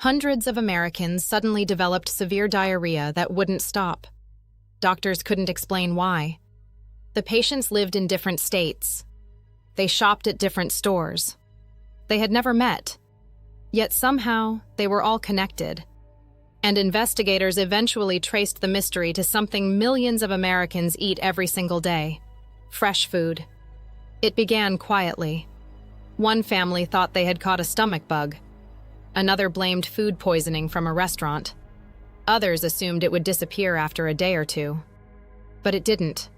Hundreds of Americans suddenly developed severe diarrhea that wouldn't stop. Doctors couldn't explain why. The patients lived in different states. They shopped at different stores. They had never met. Yet somehow, they were all connected. And investigators eventually traced the mystery to something millions of Americans eat every single day: fresh food. It began quietly. One family thought they had caught a stomach bug. Another blamed food poisoning from a restaurant. Others assumed it would disappear after a day or two. But it didn't.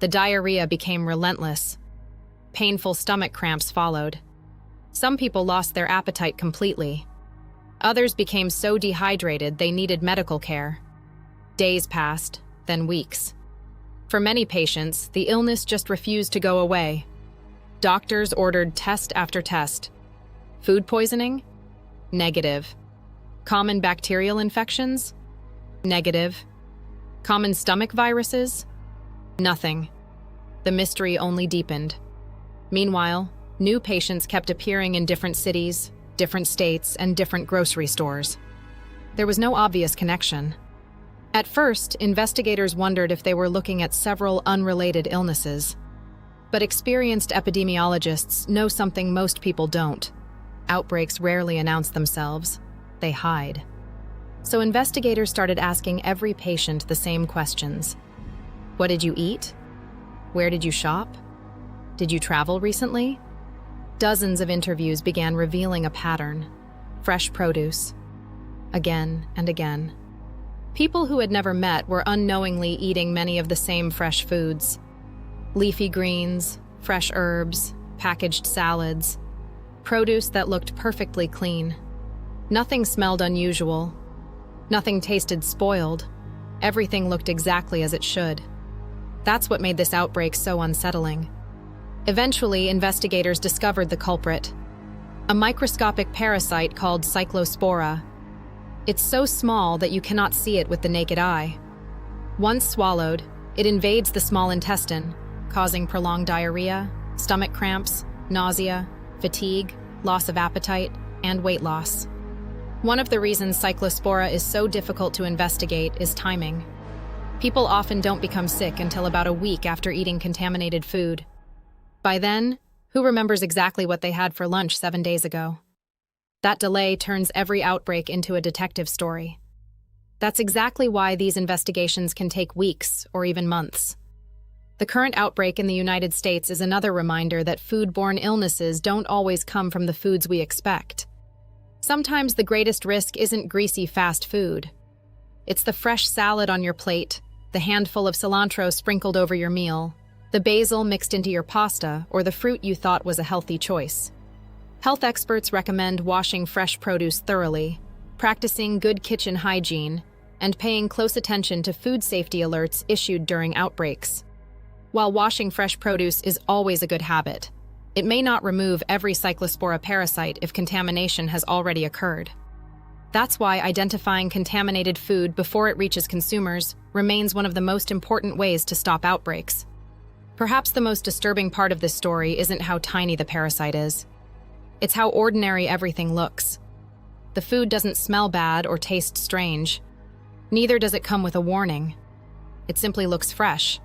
The diarrhea became relentless. Painful stomach cramps followed. Some people lost their appetite completely. Others became so dehydrated they needed medical care. Days passed, then weeks. For many patients, the illness just refused to go away. Doctors ordered test after test. Food poisoning? Negative. Common bacterial infections? Negative. Common stomach viruses? Nothing. The mystery only deepened. Meanwhile, new patients kept appearing in different cities, different states, and different grocery stores. There was no obvious connection. At first, investigators wondered if they were looking at several unrelated illnesses. But experienced epidemiologists know something most people don't. Outbreaks rarely announce themselves. They hide. So investigators started asking every patient the same questions. What did you eat? Where did you shop? Did you travel recently? Dozens of interviews began revealing a pattern: fresh produce. Again and again. People who had never met were unknowingly eating many of the same fresh foods: leafy greens, fresh herbs, packaged salads, produce that looked perfectly clean. Nothing smelled unusual. Nothing tasted spoiled. Everything looked exactly as it should. That's what made this outbreak so unsettling. Eventually, investigators discovered the culprit: a microscopic parasite called Cyclospora. It's so small that you cannot see it with the naked eye. Once swallowed, it invades the small intestine, causing prolonged diarrhea, stomach cramps, nausea, fatigue, loss of appetite, and weight loss. One of the reasons Cyclospora is so difficult to investigate is timing. People often don't become sick until about a week after eating contaminated food. By then, who remembers exactly what they had for lunch 7 days ago? That delay turns every outbreak into a detective story. That's exactly why these investigations can take weeks or even months. The current outbreak in the United States is another reminder that foodborne illnesses don't always come from the foods we expect. Sometimes the greatest risk isn't greasy fast food. It's the fresh salad on your plate, the handful of cilantro sprinkled over your meal, the basil mixed into your pasta, or the fruit you thought was a healthy choice. Health experts recommend washing fresh produce thoroughly, practicing good kitchen hygiene, and paying close attention to food safety alerts issued during outbreaks. While washing fresh produce is always a good habit, it may not remove every Cyclospora parasite if contamination has already occurred. That's why identifying contaminated food before it reaches consumers remains one of the most important ways to stop outbreaks. Perhaps the most disturbing part of this story isn't how tiny the parasite is. It's how ordinary everything looks. The food doesn't smell bad or taste strange. Neither does it come with a warning. It simply looks fresh.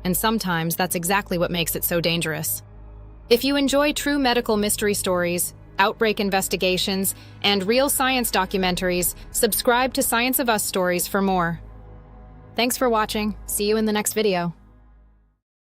And sometimes that's exactly what makes it so dangerous. If you enjoy true medical mystery stories, outbreak investigations, and real science documentaries, subscribe to Science of Us Stories for more. Thanks for watching. See you in the next video.